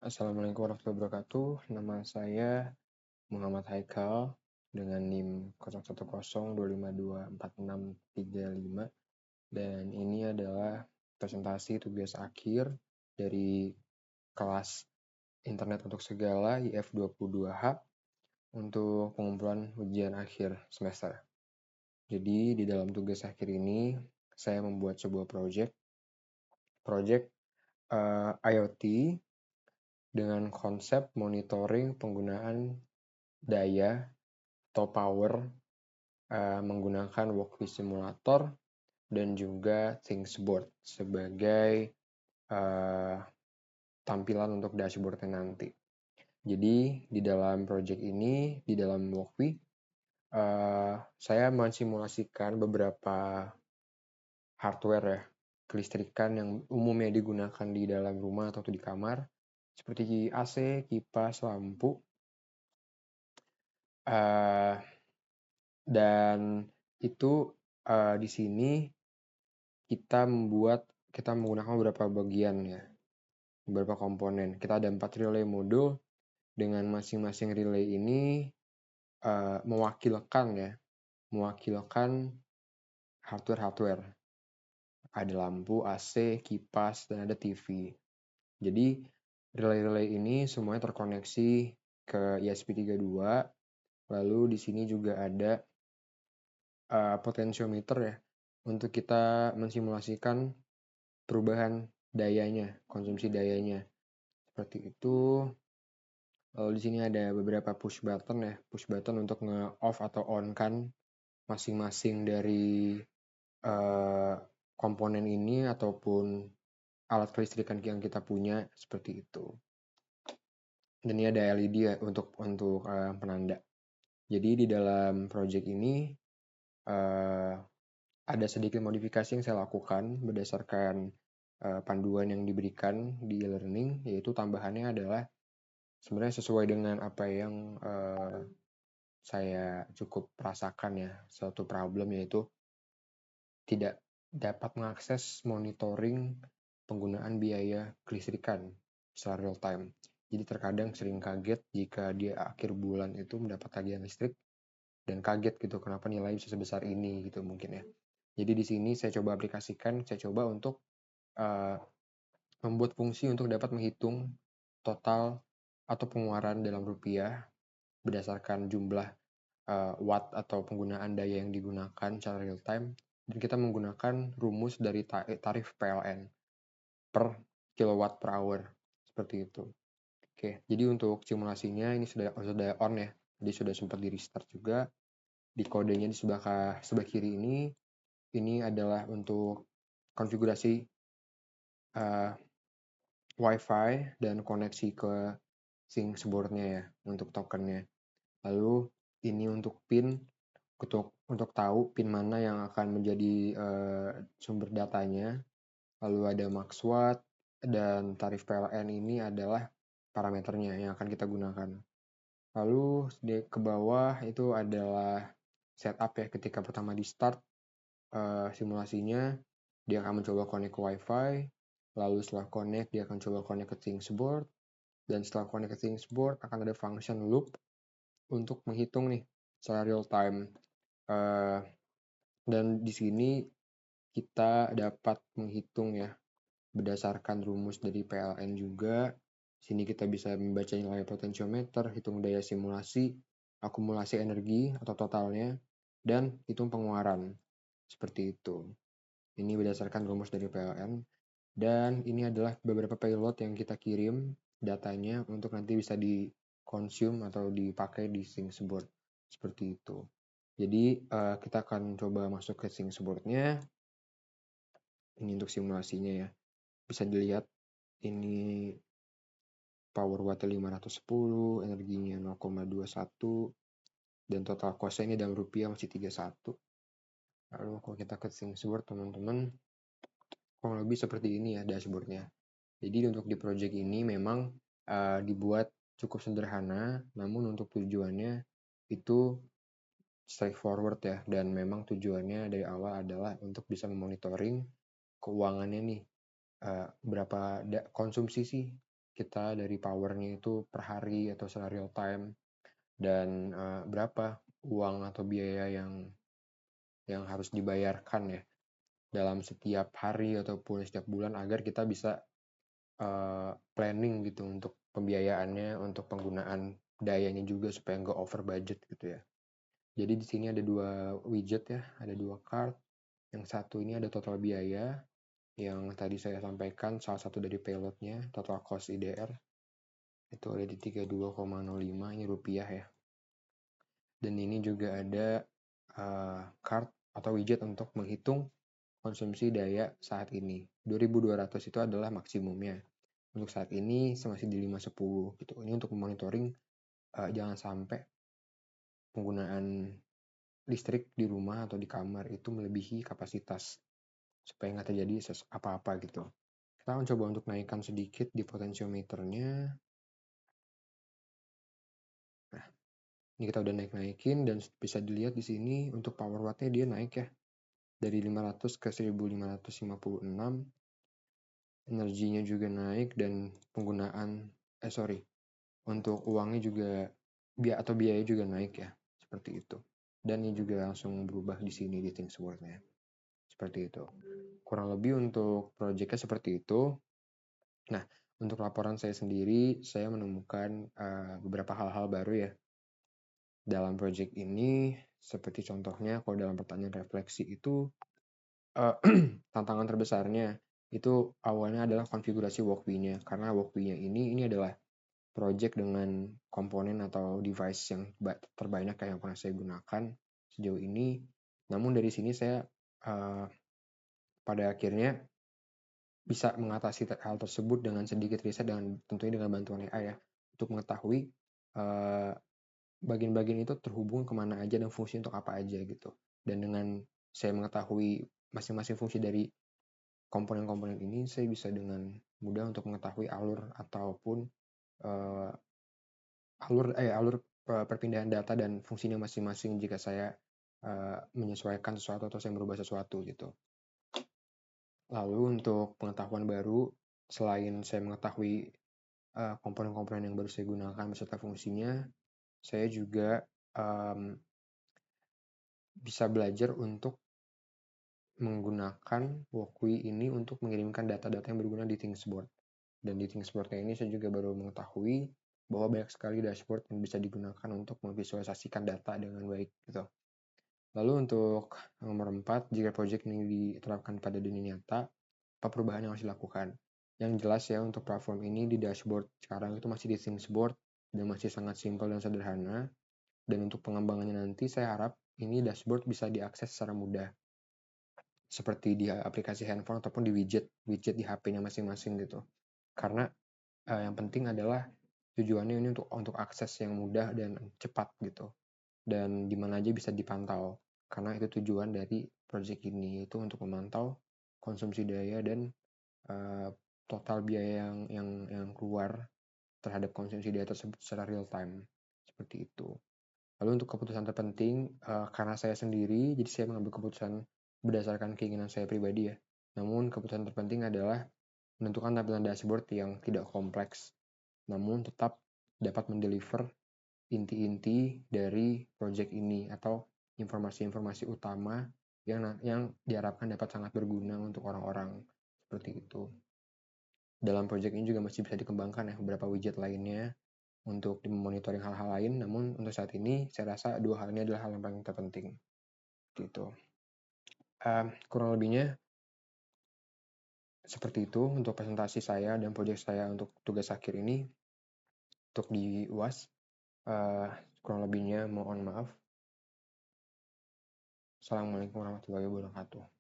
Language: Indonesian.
Assalamualaikum warahmatullahi wabarakatuh. Nama saya Muhammad Haikal dengan NIM 0102524635 dan ini adalah presentasi tugas akhir dari kelas Internet untuk Segala IF22H untuk pengumpulan ujian akhir semester. Jadi di dalam tugas akhir ini saya membuat sebuah project IoT dengan konsep monitoring penggunaan daya atau power menggunakan Workpiece Simulator dan juga Thingsboard sebagai tampilan untuk dashboardnya nanti. Jadi di dalam project ini, di dalam Workpiece, saya mensimulasikan beberapa hardware ya, kelistrikan yang umumnya digunakan di dalam rumah atau di kamar, seperti AC, kipas, lampu, dan itu di sini kita menggunakan beberapa bagian ya, beberapa komponen. Kita ada 4 relay modul dengan masing-masing relay ini mewakilkan hardware. Ada lampu, AC, kipas, dan ada TV. Jadi relay-relay ini semuanya terkoneksi ke ESP32. Lalu di sini juga ada potentiometer ya, untuk kita mensimulasikan perubahan dayanya, konsumsi dayanya. Seperti itu. Lalu di sini ada beberapa push button untuk nge-off atau on-kan masing-masing dari komponen ini ataupun alat kelistrikan yang kita punya, seperti itu. Dan ini ada LED ya untuk penanda. Jadi di dalam project ini ada sedikit modifikasi yang saya lakukan berdasarkan panduan yang diberikan di e-learning, yaitu tambahannya adalah sebenarnya sesuai dengan apa yang saya cukup rasakan ya, suatu problem yaitu tidak dapat mengakses monitoring penggunaan biaya kelistrikan secara real time. Jadi terkadang sering kaget jika di akhir bulan itu mendapat tagihan listrik dan kaget gitu kenapa nilai bisa sebesar ini gitu mungkin ya. Jadi di sini saya coba untuk membuat fungsi untuk dapat menghitung total atau pengeluaran dalam rupiah berdasarkan jumlah watt atau penggunaan daya yang digunakan secara real time, dan kita menggunakan rumus dari tarif PLN per kilowatt per hour, seperti itu. Oke, jadi untuk simulasinya ini sudah on ya, jadi sudah sempat di restart juga. Di kodenya di sebelah kiri ini adalah untuk konfigurasi Wi-Fi dan koneksi ke Thingsboard-nya ya, untuk tokennya. Lalu ini untuk pin, untuk tahu pin mana yang akan menjadi sumber datanya. Lalu ada max watt, dan tarif PLN ini adalah parameternya yang akan kita gunakan. Lalu ke bawah itu adalah setup ya, ketika pertama di start simulasinya, dia akan mencoba connect ke Wi-Fi, lalu setelah connect dia akan coba connect ke Thingsboard, dan setelah connect ke Thingsboard akan ada function loop untuk menghitung nih secara real time. Dan di sini kita dapat menghitung ya berdasarkan rumus dari PLN juga. Sini kita bisa membaca nilai potentiometer, hitung daya simulasi, akumulasi energi atau totalnya, dan hitung pengeluaran. Seperti itu. Ini berdasarkan rumus dari PLN. Dan ini adalah beberapa payload yang kita kirim datanya untuk nanti bisa di-consume atau dipakai di Thingsboard. Seperti itu. Jadi kita akan coba masuk ke Thingsboard-nya. Ini untuk simulasinya ya. Bisa dilihat ini power wattnya 510, energinya 0,21, dan total cost-nya ini dalam rupiah masih 31. Lalu kalau kita ke Thingsboard teman-teman, kurang lebih seperti ini ya dashboardnya. Jadi untuk di project ini memang dibuat cukup sederhana, namun untuk tujuannya itu straightforward ya, dan memang tujuannya dari awal adalah untuk bisa memonitoring keuangannya nih, berapa konsumsi sih kita dari powernya itu per hari atau secara real time, dan berapa uang atau biaya yang harus dibayarkan ya dalam setiap hari ataupun setiap bulan, agar kita bisa planning gitu untuk pembiayaannya, untuk penggunaan dayanya juga supaya nggak over budget gitu ya. Jadi di sini ada dua widget ya, ada dua card. Yang satu ini ada total biaya yang tadi saya sampaikan, salah satu dari payloadnya, total cost IDR itu ada di 32,05, ini rupiah ya. Dan ini juga ada card atau widget untuk menghitung konsumsi daya saat ini. 2200 itu adalah maksimumnya. Untuk saat ini masih di 510 gitu. Ini untuk memonitoring jangan sampai penggunaan listrik di rumah atau di kamar itu melebihi kapasitas, supaya nggak terjadi apa-apa gitu. Kita akan coba untuk naikkan sedikit di potentiometernya. Nah, ini kita udah naikin dan bisa dilihat di sini untuk power wattnya dia naik ya. Dari 500 ke 1556. Energinya juga naik dan penggunaan untuk uangnya juga biaya juga naik ya, seperti itu. Dan ini juga langsung berubah di sini di ThinkSword-nya. Seperti itu. Kurang lebih untuk proyeknya seperti itu. Nah, untuk laporan saya sendiri, saya menemukan beberapa hal-hal baru ya dalam proyek ini. Seperti contohnya, kalau dalam pertanyaan refleksi itu, tantangan terbesarnya itu awalnya adalah konfigurasi walkway-nya. Karena walkway-nya ini adalah project dengan komponen atau device yang terbanyak yang pernah saya gunakan sejauh ini. Namun dari sini saya pada akhirnya bisa mengatasi hal tersebut dengan sedikit riset, dan tentunya dengan bantuan AI ya, untuk mengetahui bagian-bagian itu terhubung kemana aja dan fungsi untuk apa aja gitu. Dan dengan saya mengetahui masing-masing fungsi dari komponen-komponen ini, saya bisa dengan mudah untuk mengetahui alur ataupun alur perpindahan data dan fungsinya masing-masing jika saya menyesuaikan sesuatu atau saya merubah sesuatu gitu. Lalu untuk pengetahuan baru, selain saya mengetahui komponen-komponen yang baru saya gunakan beserta fungsinya, saya juga bisa belajar untuk menggunakan Walkway ini untuk mengirimkan data-data yang berguna di ThinkSboard. Dan di ThinkSboard-nya ini saya juga baru mengetahui bahwa banyak sekali dashboard yang bisa digunakan untuk memvisualisasikan data dengan baik gitu. Lalu untuk nomor 4, jika project ini diterapkan pada dunia nyata, apa perubahan yang harus dilakukan? Yang jelas ya, untuk platform ini di dashboard sekarang itu masih di ThinkSboard dan masih sangat simpel dan sederhana. Dan untuk pengembangannya nanti saya harap ini dashboard bisa diakses secara mudah, seperti di aplikasi handphone ataupun di widget di HP-nya masing-masing gitu. Karena yang penting adalah tujuannya ini untuk akses yang mudah dan cepat gitu, dan di mana aja bisa dipantau. Karena itu tujuan dari project ini, yaitu untuk memantau konsumsi daya dan total biaya yang keluar terhadap konsumsi daya tersebut secara real time, seperti itu. Lalu untuk keputusan terpenting, karena saya sendiri, jadi saya mengambil keputusan berdasarkan keinginan saya pribadi ya. Namun keputusan terpenting adalah menentukan tampilan dashboard yang tidak kompleks, namun tetap dapat mendeliver inti-inti dari project ini atau informasi-informasi utama yang diharapkan dapat sangat berguna untuk orang-orang, seperti itu. Dalam project ini juga masih bisa dikembangkan ya beberapa widget lainnya untuk memonitoring hal-hal lain, namun untuk saat ini saya rasa dua hal ini adalah hal yang paling terpenting. Gitu. Kurang lebihnya seperti itu untuk presentasi saya dan proyek saya untuk tugas akhir ini untuk di UAS. Kurang lebihnya mohon maaf. Assalamualaikum warahmatullahi wabarakatuh.